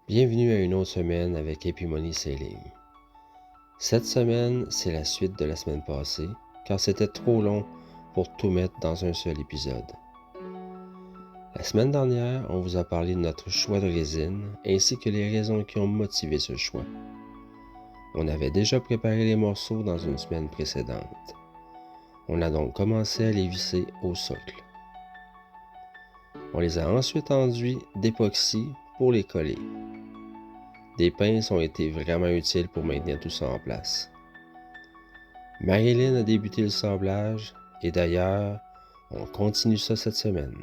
Bienvenue à une autre semaine avec Epimoney Sailing. Cette semaine, c'est la suite de la semaine passée, car c'était trop long pour tout mettre dans un seul épisode. La semaine dernière, on vous a parlé de notre choix de résine, ainsi que les raisons qui ont motivé ce choix. On avait déjà préparé les morceaux dans une semaine précédente. On a donc commencé à les visser au socle. On les a ensuite enduits d'époxy pour les coller. Des pinces ont été vraiment utiles pour maintenir tout ça en place. Marilyn a débuté le sablage et d'ailleurs, on continue ça cette semaine.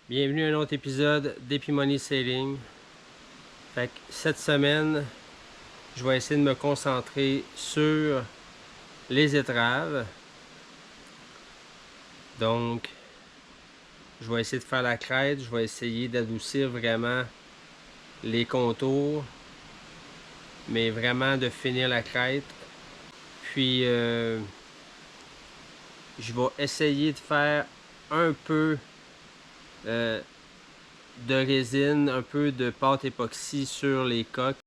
Bienvenue à un autre épisode d'Epimoney Sailing. Fait que cette semaine, je vais essayer de me concentrer sur les étraves. Donc, je vais essayer de faire la crête, je vais essayer d'adoucir vraiment les contours, mais vraiment de finir la crête. Puis, je vais essayer de faire un peu de résine, un peu de pâte époxy sur les coques.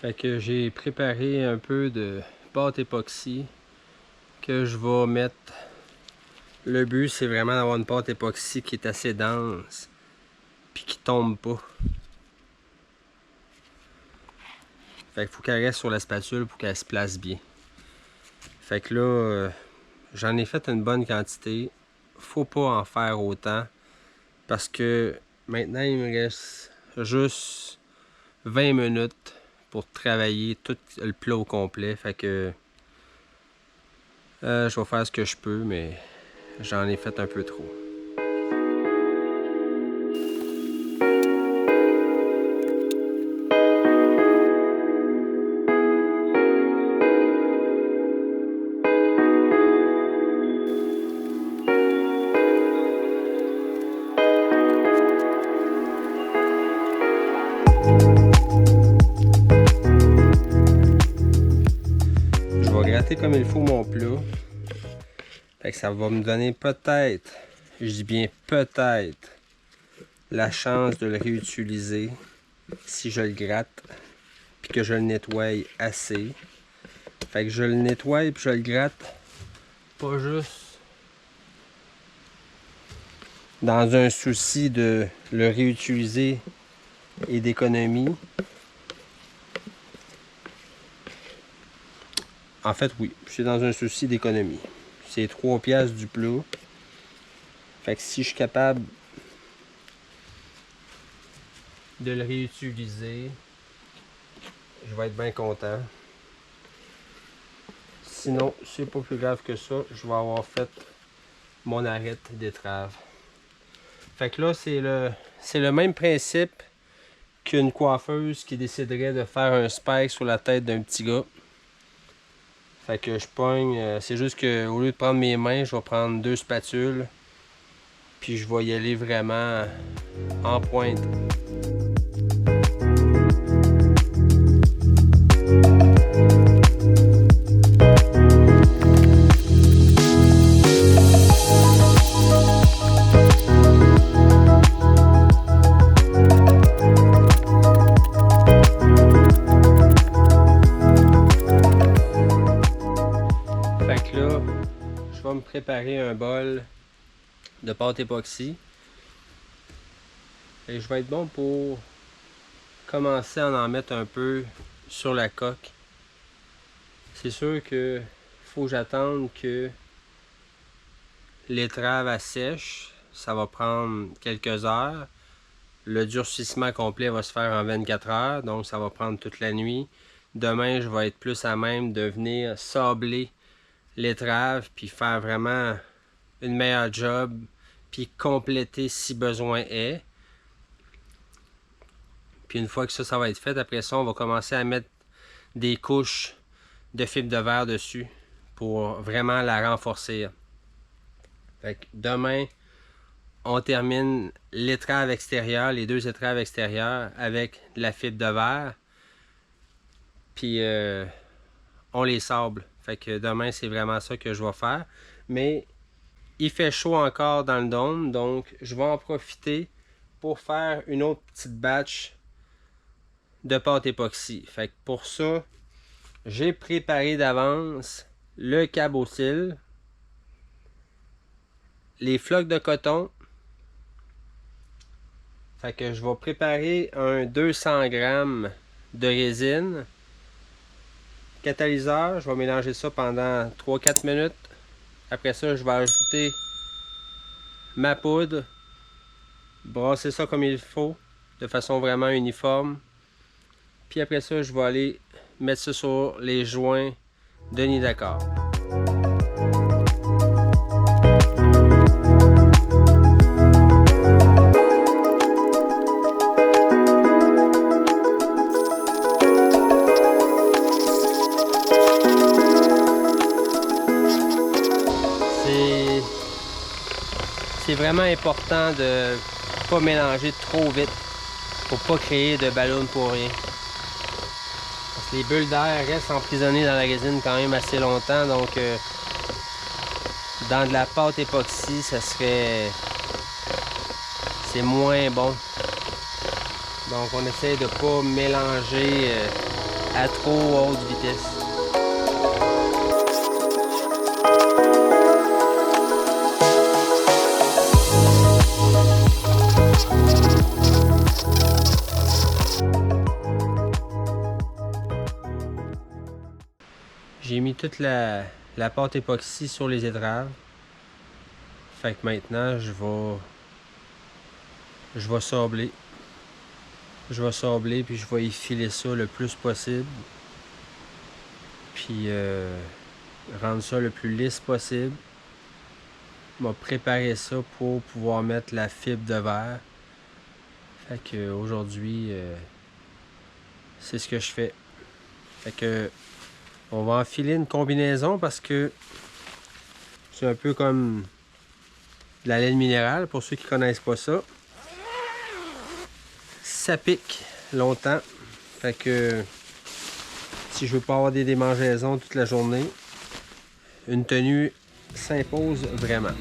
Fait que j'ai préparé un peu de pâte époxy que je vais mettre. Le but, c'est vraiment d'avoir une pâte époxy qui est assez dense puis qui tombe pas. Fait qu'il faut qu'elle reste sur la spatule pour qu'elle se place bien. Fait que là, j'en ai fait une bonne quantité. Faut pas en faire autant parce que maintenant, il me reste juste 20 minutes pour travailler tout le plat au complet. Fait que je vais faire ce que je peux, mais j'en ai fait un peu trop. Je vais gratter comme il faut mon plat. Fait que ça va me donner peut-être, je dis bien peut-être, la chance de le réutiliser si je le gratte puis que je le nettoie assez. Fait que je le nettoie puis je le gratte pas juste dans un souci de le réutiliser et d'économie. En fait, oui, c'est dans un souci d'économie. C'est 3 piastres du plat. Fait que si je suis capable de le réutiliser, je vais être bien content. Sinon, c'est pas plus grave que ça, je vais avoir fait mon arête d'étrave. Fait que là, c'est le même principe qu'une coiffeuse qui déciderait de faire un spike sur la tête d'un petit gars. Fait que je pogne, c'est juste que au lieu de prendre mes mains, je vais prendre 2 spatules. Puis je vais y aller vraiment en pointe. Fait que là, je vais me préparer un bol de pâte époxy. Et je vais être bon pour commencer à en mettre un peu sur la coque. C'est sûr que faut que j'attende que l'étrave assèche. Ça va prendre quelques heures. Le durcissement complet va se faire en 24 heures, donc ça va prendre toute la nuit. Demain, je vais être plus à même de venir sabler l'étrave puis faire vraiment une meilleure job puis compléter si besoin est. Puis une fois que ça va être fait, après ça, on va commencer à mettre des couches de fibre de verre dessus pour vraiment la renforcer. Fait que demain, on termine l'étrave extérieure, les 2 étraves extérieures avec de la fibre de verre. Puis on les sable. Fait que demain, c'est vraiment ça que je vais faire. Mais il fait chaud encore dans le dôme, donc je vais en profiter pour faire une autre petite batch de pâte époxy. Fait que pour ça, j'ai préparé d'avance le cabotil, les flocs de coton. Fait que je vais préparer un 200 g de résine. Catalyseur, je vais mélanger ça pendant 3-4 minutes. Après ça, je vais ajouter ma poudre, brasser ça comme il faut, de façon vraiment uniforme. Puis après ça, je vais aller mettre ça sur les joints de nid d'accord. C'est vraiment important de ne pas mélanger trop vite pour pas créer de ballons pour rien. Parce que les bulles d'air restent emprisonnées dans la résine quand même assez longtemps, donc dans de la pâte époxy, c'est moins bon. Donc on essaie de pas mélanger à trop haute vitesse. J'ai mis toute la pâte époxy sur les étraves. Fait que maintenant, je vais sabler. Je vais sabler puis je vais effiler ça le plus possible. Puis rendre ça le plus lisse possible. Je vais préparer ça pour pouvoir mettre la fibre de verre. Fait que aujourd'hui, c'est ce que je fais. Fait que on va enfiler une combinaison parce que c'est un peu comme de la laine minérale pour ceux qui connaissent pas ça. Ça pique longtemps. Fait que si je veux pas avoir des démangeaisons toute la journée, une tenue s'impose vraiment.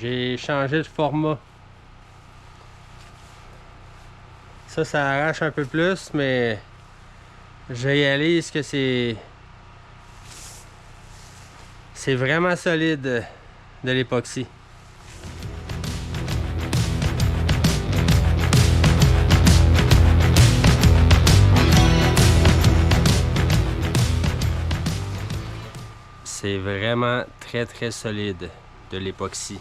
J'ai changé de format. Ça arrache un peu plus, mais je réalise que c'est vraiment solide de l'époxy. C'est vraiment très solide de l'époxy.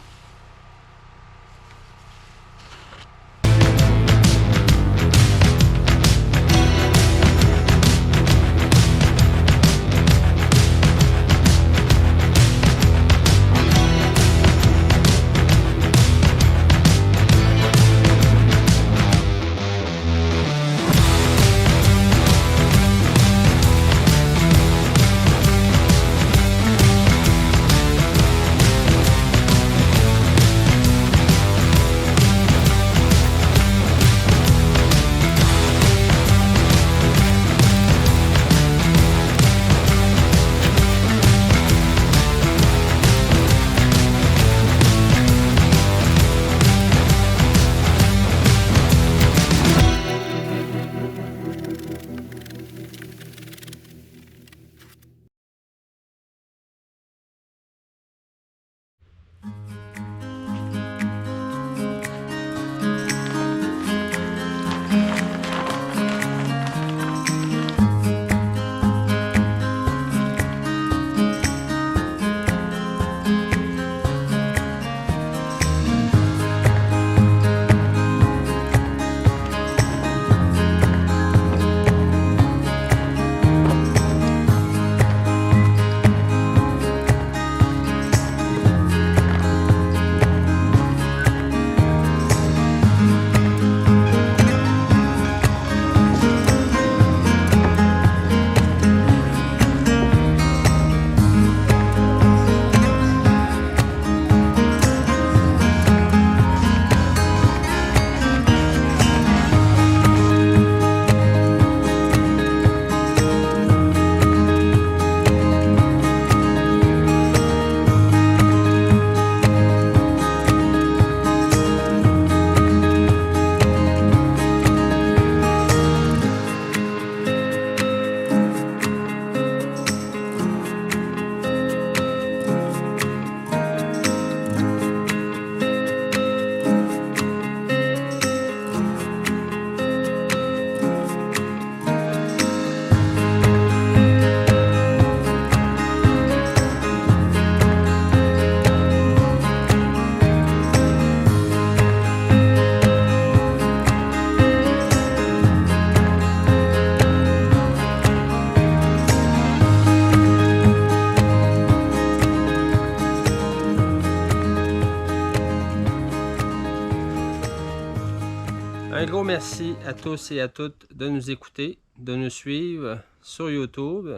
Un gros merci à tous et à toutes de nous écouter, de nous suivre sur YouTube.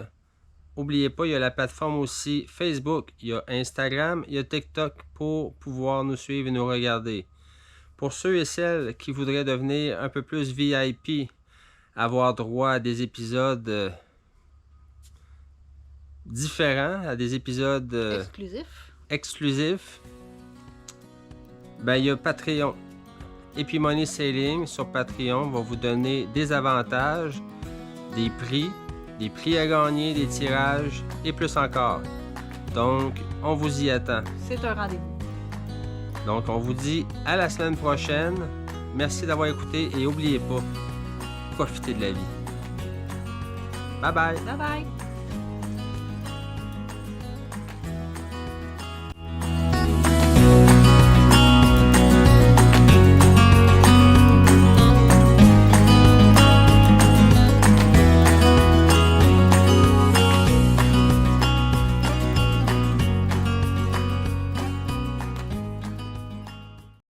N'oubliez pas, il y a la plateforme aussi Facebook, il y a Instagram, il y a TikTok pour pouvoir nous suivre et nous regarder. Pour ceux et celles qui voudraient devenir un peu plus VIP, avoir droit à des épisodes différents, à des épisodes exclusifs, ben, il y a Patreon. Epimoney Sailing sur Patreon va vous donner des avantages, des prix à gagner, des tirages et plus encore. Donc, on vous y attend. C'est un rendez-vous. Donc, on vous dit à la semaine prochaine. Merci d'avoir écouté et n'oubliez pas, profitez de la vie. Bye bye. Bye bye.